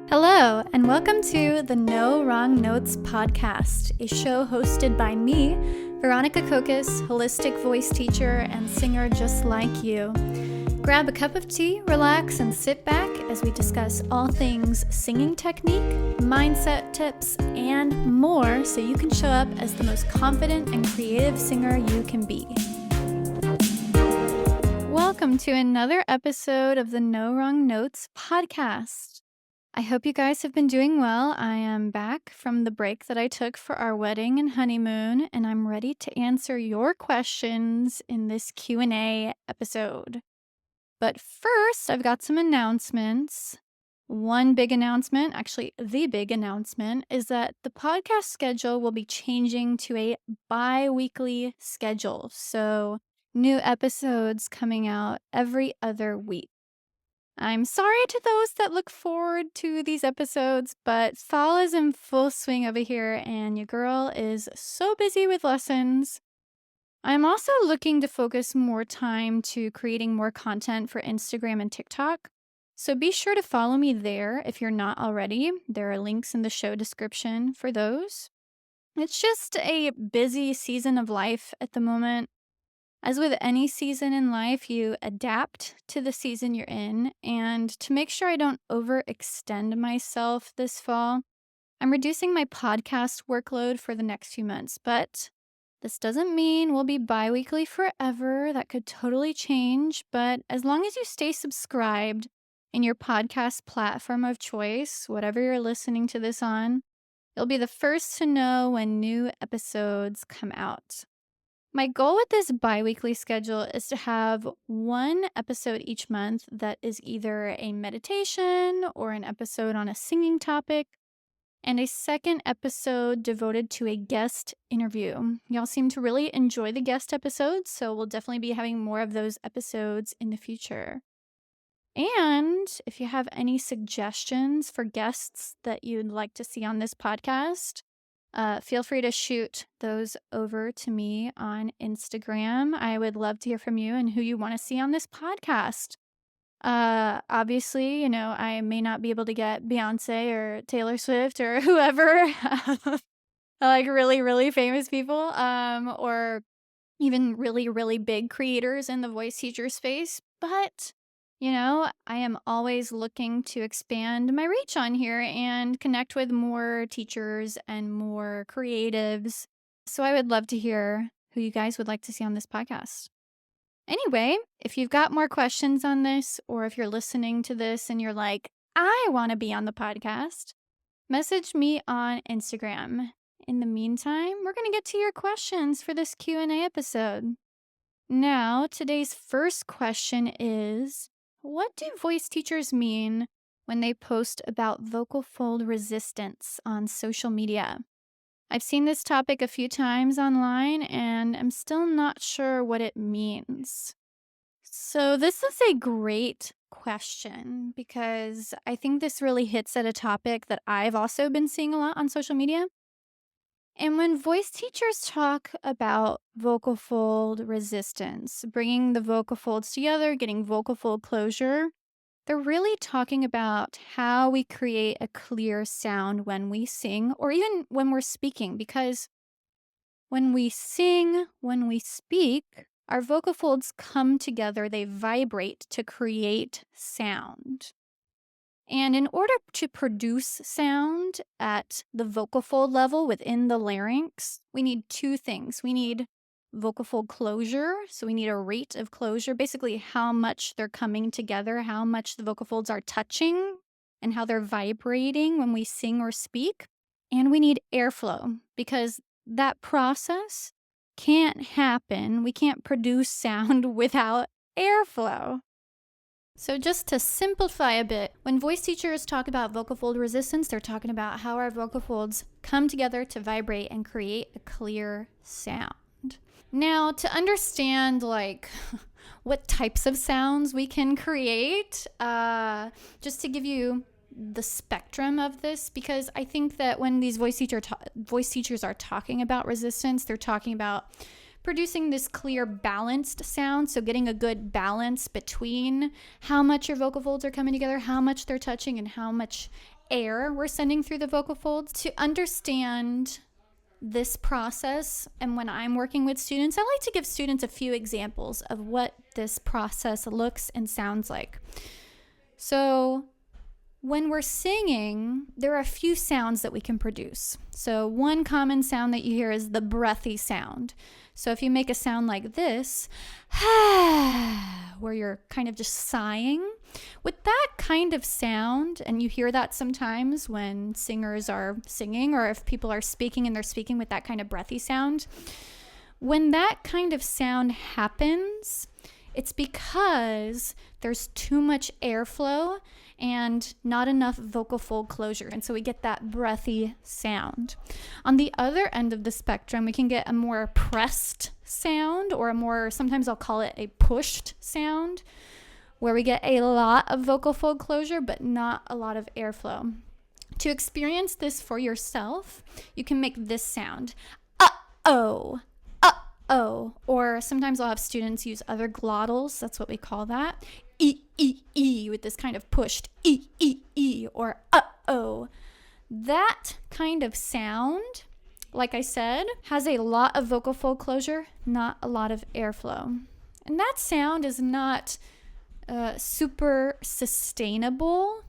Hello, and welcome to the No Wrong Notes podcast, a show hosted by me, Veronica Kokis, holistic voice teacher and singer just like you. Grab a cup of tea, relax, and sit back as we discuss all things singing technique, mindset tips, and more so you can show up as the most confident and creative singer you can be. Welcome to another episode of the No Wrong Notes podcast. I hope you guys have been doing well. I am back from the break that I took for our wedding and honeymoon, and I'm ready to answer your questions in this Q&A episode. But first, I've got some announcements. One big announcement, actually the big announcement, is that the podcast schedule will be changing to a bi-weekly schedule. So new episodes coming out every other week. I'm sorry to those that look forward to these episodes, but fall is in full swing over here and your girl is so busy with lessons. I'm also looking to focus more time to creating more content for Instagram and TikTok. So be sure to follow me there if you're not already. There are links in the show description for those. It's just a busy season of life at the moment. As with any season in life, you adapt to the season you're in, and to make sure I don't overextend myself this fall, I'm reducing my podcast workload for the next few months, but this doesn't mean we'll be bi-weekly forever. That could totally change, but as long as you stay subscribed in your podcast platform of choice, whatever you're listening to this on, you'll be the first to know when new episodes come out. My goal with this bi-weekly schedule is to have one episode each month that is either a meditation or an episode on a singing topic, and a second episode devoted to a guest interview. Y'all seem to really enjoy the guest episodes, so we'll definitely be having more of those episodes in the future. And if you have any suggestions for guests that you'd like to see on this podcast, feel free to shoot those over to me on Instagram. I would love to hear from you and who you want to see on this podcast. Obviously, I may not be able to get Beyonce or Taylor Swift or whoever, like really, really famous people, or even really, really big creators in the voice teacher space. But I am always looking to expand my reach on here and connect with more teachers and more creatives. So I would love to hear who you guys would like to see on this podcast. Anyway, if you've got more questions on this, or if you're listening to this and you're like, I want to be on the podcast, message me on Instagram. In the meantime, we're going to get to your questions for this Q&A episode. Now, today's first question is, what do voice teachers mean when they post about vocal fold resistance on social media? I've seen this topic a few times online and I'm still not sure what it means. So this is a great question because I think this really hits at a topic that I've also been seeing a lot on social media. And when voice teachers talk about vocal fold resistance, bringing the vocal folds together, getting vocal fold closure, they're really talking about how we create a clear sound when we sing or even when we're speaking. Because when we sing, when we speak, our vocal folds come together, they vibrate to create sound. And in order to produce sound at the vocal fold level within the larynx, we need two things. We need vocal fold closure, so we need a rate of closure, basically how much they're coming together, how much the vocal folds are touching, and how they're vibrating when we sing or speak. And we need airflow, because that process can't happen. We can't produce sound without airflow. So just to simplify a bit, when voice teachers talk about vocal fold resistance, they're talking about how our vocal folds come together to vibrate and create a clear sound. Now, to understand what types of sounds we can create, just to give you the spectrum of this, because I think that when these voice teachers are talking about resistance, they're talking about producing this clear balanced sound, so getting a good balance between how much your vocal folds are coming together, how much they're touching, and how much air we're sending through the vocal folds. To understand this process, and when I'm working with students, I like to give students a few examples of what this process looks and sounds like. So when we're singing, there are a few sounds that we can produce. So one common sound that you hear is the breathy sound. So if you make a sound like this, where you're kind of just sighing, with that kind of sound, and you hear that sometimes when singers are singing, or if people are speaking and they're speaking with that kind of breathy sound, when that kind of sound happens, it's because there's too much airflow and not enough vocal fold closure. And so we get that breathy sound. On the other end of the spectrum, we can get a more pressed sound, or a more, sometimes I'll call it a pushed sound, where we get a lot of vocal fold closure, but not a lot of airflow. To experience this for yourself, you can make this sound, uh-oh, uh-oh. Or sometimes I'll have students use other glottals, that's what we call that, e, with this kind of pushed e, or uh-oh. That kind of sound, like I said, has a lot of vocal fold closure, not a lot of airflow. And that sound is not super sustainable,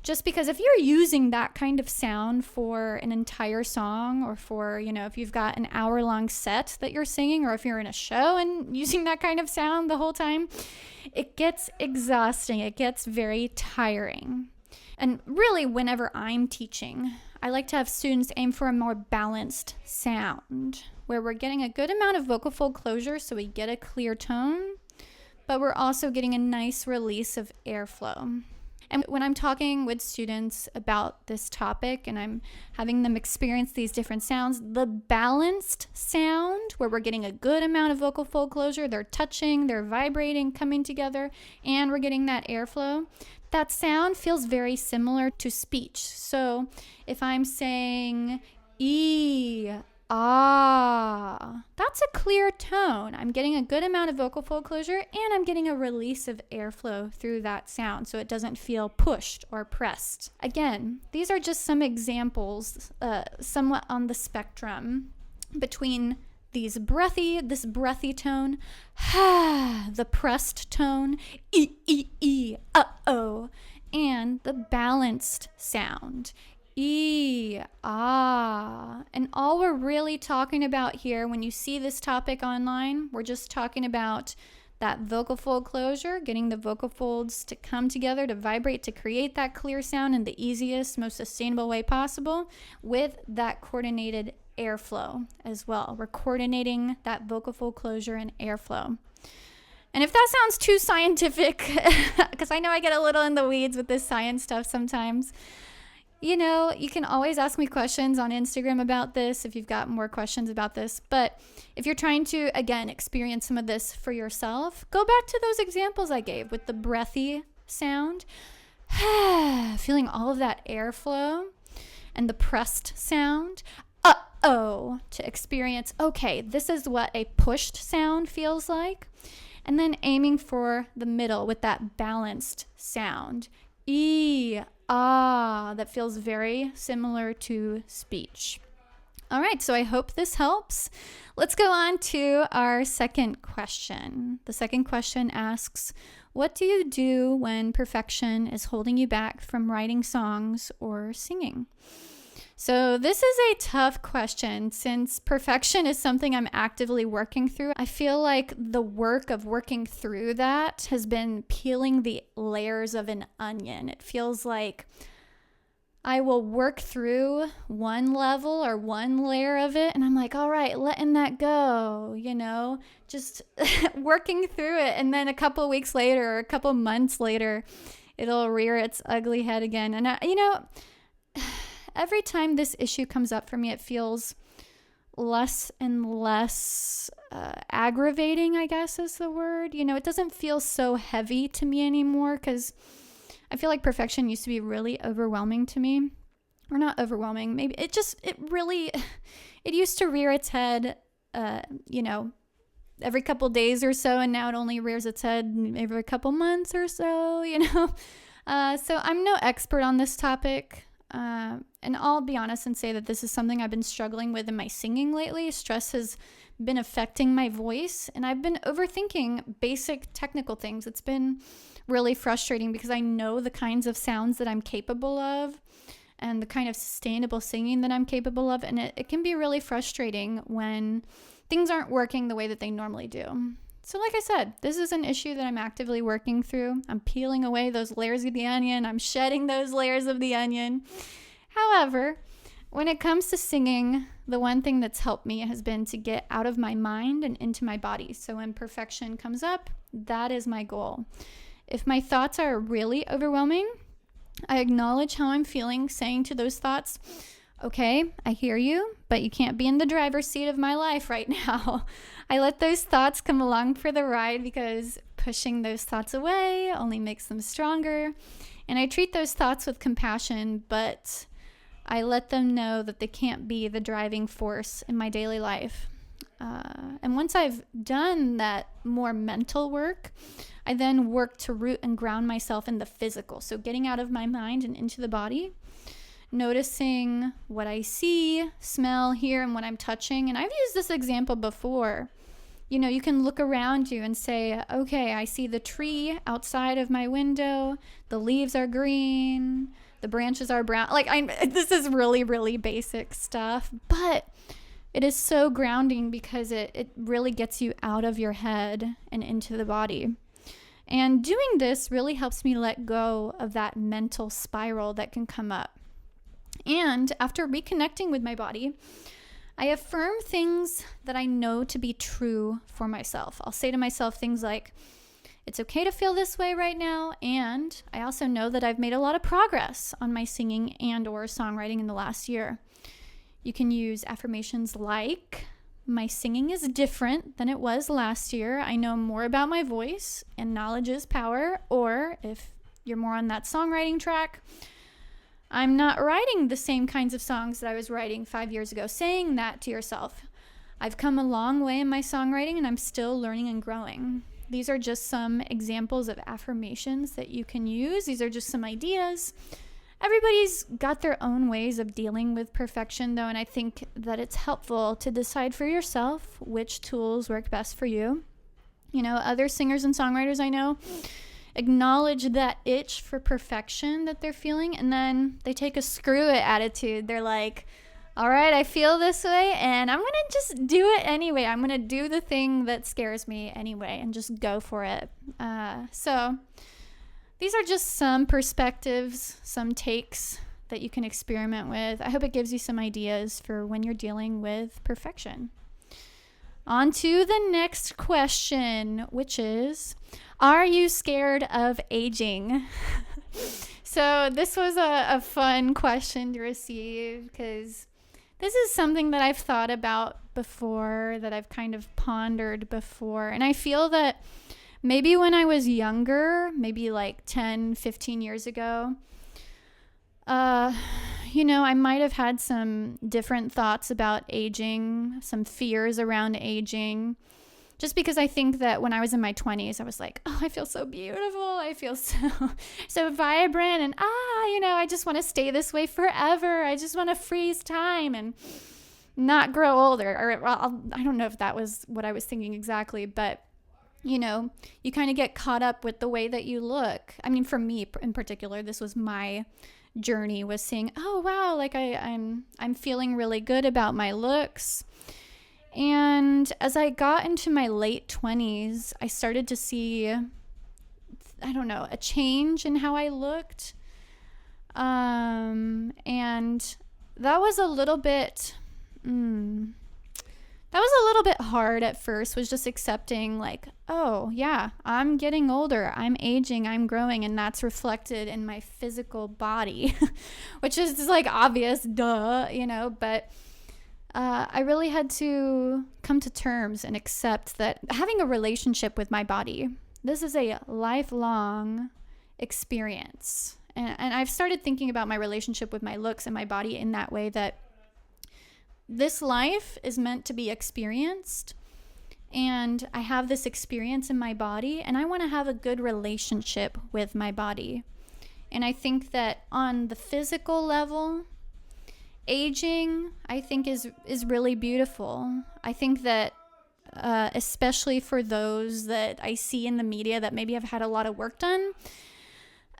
just because if you're using that kind of sound for an entire song, or for, if you've got an hour-long set that you're singing, or if you're in a show and using that kind of sound the whole time, it gets exhausting. It gets very tiring. And really, whenever I'm teaching, I like to have students aim for a more balanced sound, where we're getting a good amount of vocal fold closure so we get a clear tone, but we're also getting a nice release of airflow. And when I'm talking with students about this topic and I'm having them experience these different sounds, the balanced sound, where we're getting a good amount of vocal fold closure, they're touching, they're vibrating, coming together, and we're getting that airflow, that sound feels very similar to speech. So if I'm saying E, ah, that's a clear tone. I'm getting a good amount of vocal fold closure, and I'm getting a release of airflow through that sound, so it doesn't feel pushed or pressed. Again, these are just some examples, somewhat on the spectrum between this breathy tone, the pressed tone, e, uh-oh, and the balanced sound, e, ah. And all we're really talking about here, when you see this topic online, we're just talking about that vocal fold closure, getting the vocal folds to come together, to vibrate, to create that clear sound in the easiest, most sustainable way possible, with that coordinated airflow as well. We're coordinating that vocal fold closure and airflow. And if that sounds too scientific, because I know I get a little in the weeds with this science stuff sometimes, you can always ask me questions on Instagram about this if you've got more questions about this. But if you're trying to, again, experience some of this for yourself, go back to those examples I gave with the breathy sound, feeling all of that airflow, and the pressed sound, uh-oh, to experience, okay, this is what a pushed sound feels like. And then aiming for the middle with that balanced sound, e, ah, that feels very similar to speech. All right, so I hope this helps. Let's go on to our second question. The second question asks, what do you do when perfection is holding you back from writing songs or singing? So this is a tough question, since perfection is something I'm actively working through. I feel like the work of working through that has been peeling the layers of an onion. It feels like I will work through one level or one layer of it, and I'm like, all right, letting that go, just working through it. And then a couple weeks later or a couple months later, it'll rear its ugly head again. And, every time this issue comes up for me, it feels less and less aggravating, I guess is the word. It doesn't feel so heavy to me anymore, because I feel like perfection used to be really overwhelming to me. Or not overwhelming, maybe it used to rear its head, every couple days or so, and now it only rears its head every couple months or so, So I'm no expert on this topic. And I'll be honest and say that this is something I've been struggling with in my singing lately. Stress has been affecting my voice, and I've been overthinking basic technical things. It's been really frustrating because I know the kinds of sounds that I'm capable of and the kind of sustainable singing that I'm capable of, and it can be really frustrating when things aren't working the way that they normally do. So like I said, this is an issue that I'm actively working through. I'm peeling away those layers of the onion. I'm shedding those layers of the onion. However, when it comes to singing, the one thing that's helped me has been to get out of my mind and into my body. So when perfection comes up, that is my goal. If my thoughts are really overwhelming, I acknowledge how I'm feeling, saying to those thoughts, okay, I hear you, but you can't be in the driver's seat of my life right now. I let those thoughts come along for the ride because pushing those thoughts away only makes them stronger. And I treat those thoughts with compassion, but I let them know that they can't be the driving force in my daily life. And once I've done that more mental work, I then work to root and ground myself in the physical. So getting out of my mind and into the body, noticing what I see, smell, hear, and what I'm touching. And I've used this example before. You know, you can look around you and say, okay, I see the tree outside of my window. The leaves are green. The branches are brown. This is really, really basic stuff, but it is so grounding because it really gets you out of your head and into the body. And doing this really helps me let go of that mental spiral that can come up. And after reconnecting with my body, I affirm things that I know to be true for myself. I'll say to myself things like, it's okay to feel this way right now, and I also know that I've made a lot of progress on my singing and or songwriting in the last year. You can use affirmations like, my singing is different than it was last year. I know more about my voice, and knowledge is power. Or if you're more on that songwriting track, I'm not writing the same kinds of songs that I was writing 5 years ago. Saying that to yourself. I've come a long way in my songwriting, and I'm still learning and growing. These are just some examples of affirmations that you can use. These are just some ideas. Everybody's got their own ways of dealing with perfection, though, and I think that it's helpful to decide for yourself which tools work best for you. You know, other singers and songwriters I know acknowledge that itch for perfection that they're feeling, and then they take a screw it attitude. They're like, all right, I feel this way, and I'm going to just do it anyway. I'm going to do the thing that scares me anyway and just go for it. So these are just some perspectives, some takes that you can experiment with. I hope it gives you some ideas for when you're dealing with perfection. On to the next question, which is, are you scared of aging? So this was a fun question to receive because this is something that I've thought about before, that I've kind of pondered before. And I feel that maybe when I was younger, maybe like 10, 15 years ago, I might have had some different thoughts about aging, some fears around aging. Just because I think that when I was in my 20s, I was like, oh, I feel so beautiful. I feel so vibrant. And, I just want to stay this way forever. I just want to freeze time and not grow older. Or I don't know if that was what I was thinking exactly. But, you kind of get caught up with the way that you look. I mean, for me in particular, this was my journey, was seeing, oh, wow, like I'm feeling really good about my looks. And as I got into my late 20s, I started to see, a change in how I looked. And that was a little bit, hard at first, was just accepting like, oh yeah, I'm getting older, I'm aging, I'm growing, and that's reflected in my physical body, which is like obvious, duh, but I really had to come to terms and accept that having a relationship with my body, this is a lifelong experience. And I've started thinking about my relationship with my looks and my body in that way, that this life is meant to be experienced. And I have this experience in my body, and I want to have a good relationship with my body. And I think that on the physical level, aging, I think is really beautiful. I think that especially for those that I see in the media that maybe have had a lot of work done,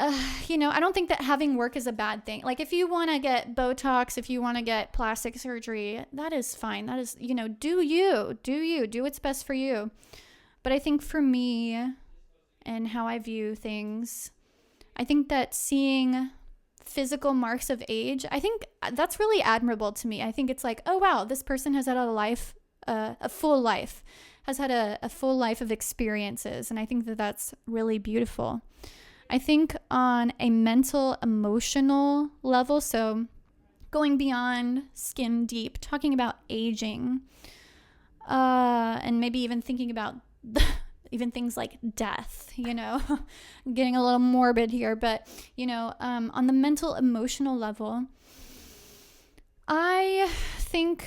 I don't think that having work is a bad thing. Like, if you want to get Botox, if you want to get plastic surgery, that is fine. That is, do what's best for you. But I think for me and how I view things, I think that seeing physical marks of age, I think that's really admirable to me. I think it's like, oh wow, this person has had a life, a full life, has had a full life of experiences. And I think that that's really beautiful. I think on a mental, emotional level, so going beyond skin deep, talking about aging, and maybe even thinking about even things like death, getting a little morbid here, but, on the mental, emotional level, I think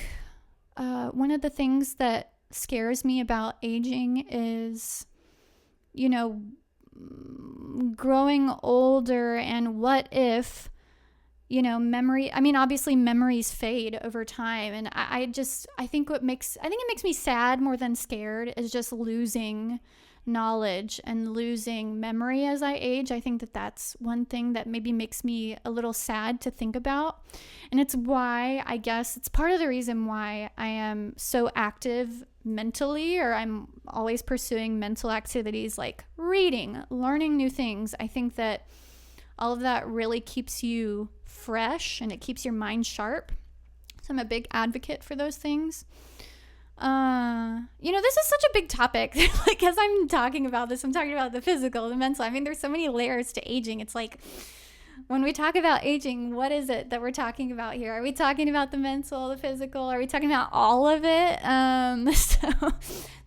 one of the things that scares me about aging is, growing older, and what if, obviously memories fade over time. And I think it makes me sad more than scared is just losing knowledge and losing memory as I age. I think that that's one thing that maybe makes me a little sad to think about. And it's why, I guess, it's part of the reason why I am so active mentally, or I'm always pursuing mental activities like reading, learning new things. I think that all of that really keeps you fresh and it keeps your mind sharp. So I'm a big advocate for those things. This is such a big topic. Like, as I'm talking about this, I'm talking about the physical, the mental. There's so many layers to aging. It's like, when we talk about aging, what is it that we're talking about here? Are we talking about the mental, the physical? Are we talking about all of it? So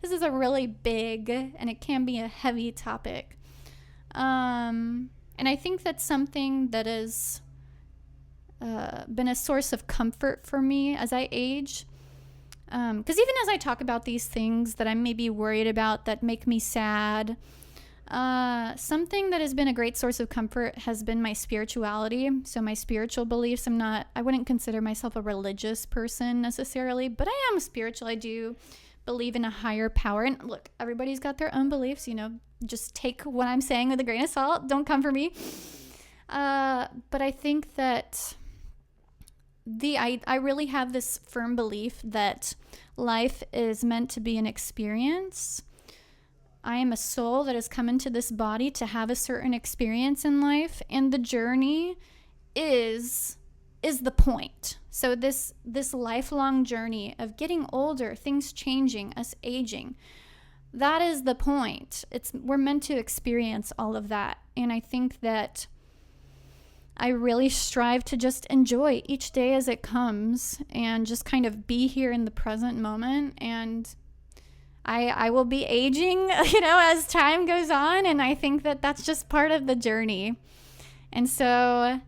this is a really big, and it can be a heavy topic. And I think that's something that has been a source of comfort for me as I age. Because even as I talk about these things that I'm maybe worried about that make me sad, something that has been a great source of comfort has been my spirituality. So my spiritual beliefs, I wouldn't consider myself a religious person necessarily, but I am spiritual. I do believe in a higher power. And look, everybody's got their own beliefs, just take what I'm saying with a grain of salt. Don't come for me. But I think that I really have this firm belief that life is meant to be an experience. I am a soul that has come into this body to have a certain experience in life, and the journey is the point. So this lifelong journey of getting older, things changing, us aging, that is the point. We're meant to experience all of that. And I think that I really strive to just enjoy each day as it comes and just kind of be here in the present moment. And I will be aging, as time goes on. And I think that that's just part of the journey. And so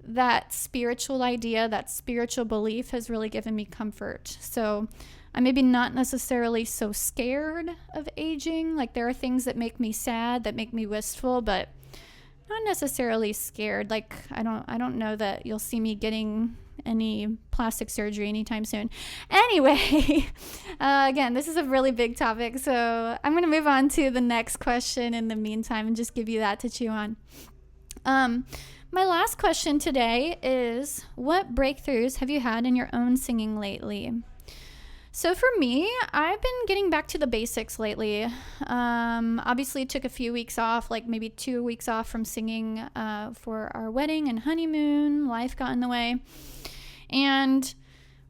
that spiritual idea, that spiritual belief has really given me comfort. So I'm maybe not necessarily so scared of aging. Like, there are things that make me sad, that make me wistful, but not necessarily scared. Like, I don't know that you'll see me getting any plastic surgery anytime soon. Anyway, again, this is a really big topic, so I'm going to move on to the next question in the meantime and just give you that to chew on. My last question today is, what breakthroughs have you had in your own singing lately? So for me, I've been getting back to the basics lately. Obviously took a few weeks off, like maybe 2 weeks off from singing for our wedding and honeymoon. Life got in the way. And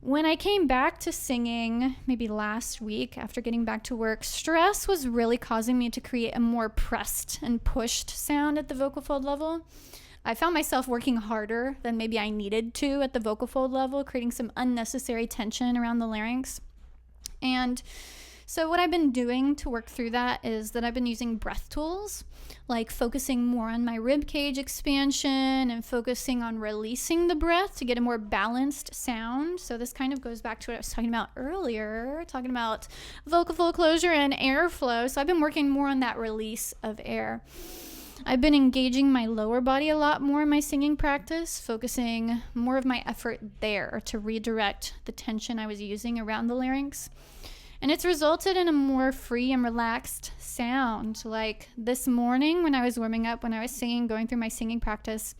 when I came back to singing, maybe last week after getting back to work, stress was really causing me to create a more pressed and pushed sound at the vocal fold level. I found myself working harder than maybe I needed to at the vocal fold level, creating some unnecessary tension around the larynx. And so what I've been doing to work through that is that I've been using breath tools, like focusing more on my rib cage expansion and focusing on releasing the breath to get a more balanced sound. So this kind of goes back to what I was talking about earlier, talking about vocal fold closure and airflow. So I've been working more on that release of air. I've been engaging my lower body a lot more in my singing practice, focusing more of my effort there to redirect the tension I was using around the larynx. And it's resulted in a more free and relaxed sound. Like this morning when I was warming up, when I was singing, going through my singing practice,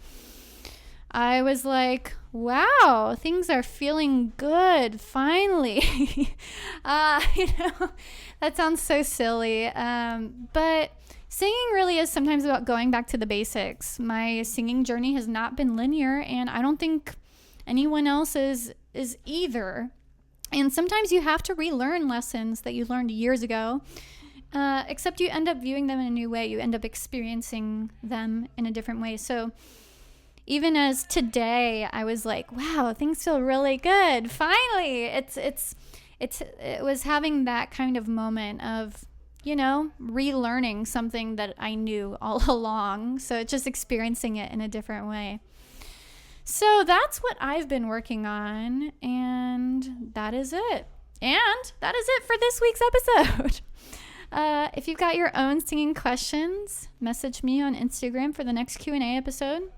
I was like, wow, things are feeling good, finally. That sounds so silly. But singing really is sometimes about going back to the basics. My singing journey has not been linear, and I don't think anyone else is either. And sometimes you have to relearn lessons that you learned years ago, except you end up viewing them in a new way. You end up experiencing them in a different way. So even as today, I was like, wow, things feel really good. Finally, it was having that kind of moment of, relearning something that I knew all along. So it's just experiencing it in a different way. So that's what I've been working on, and that is it. And that is it for this week's episode. If you've got your own singing questions, message me on Instagram for the next Q&A episode.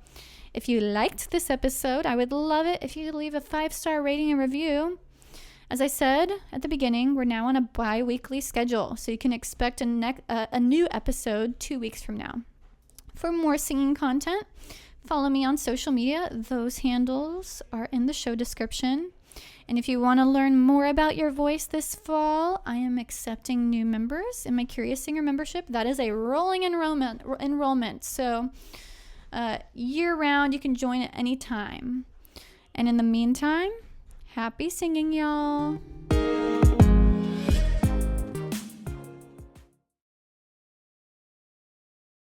If you liked this episode, I would love it if you could leave a 5-star rating and review. As I said at the beginning, we're now on a bi-weekly schedule, so you can expect a new episode 2 weeks from now. For more singing content, follow me on social media. Those handles are in the show description. And if you want to learn more about your voice this fall, I am accepting new members in my Curious Singer membership. That is a rolling enrollment. So year-round, you can join at any time. And in the meantime, happy singing, y'all.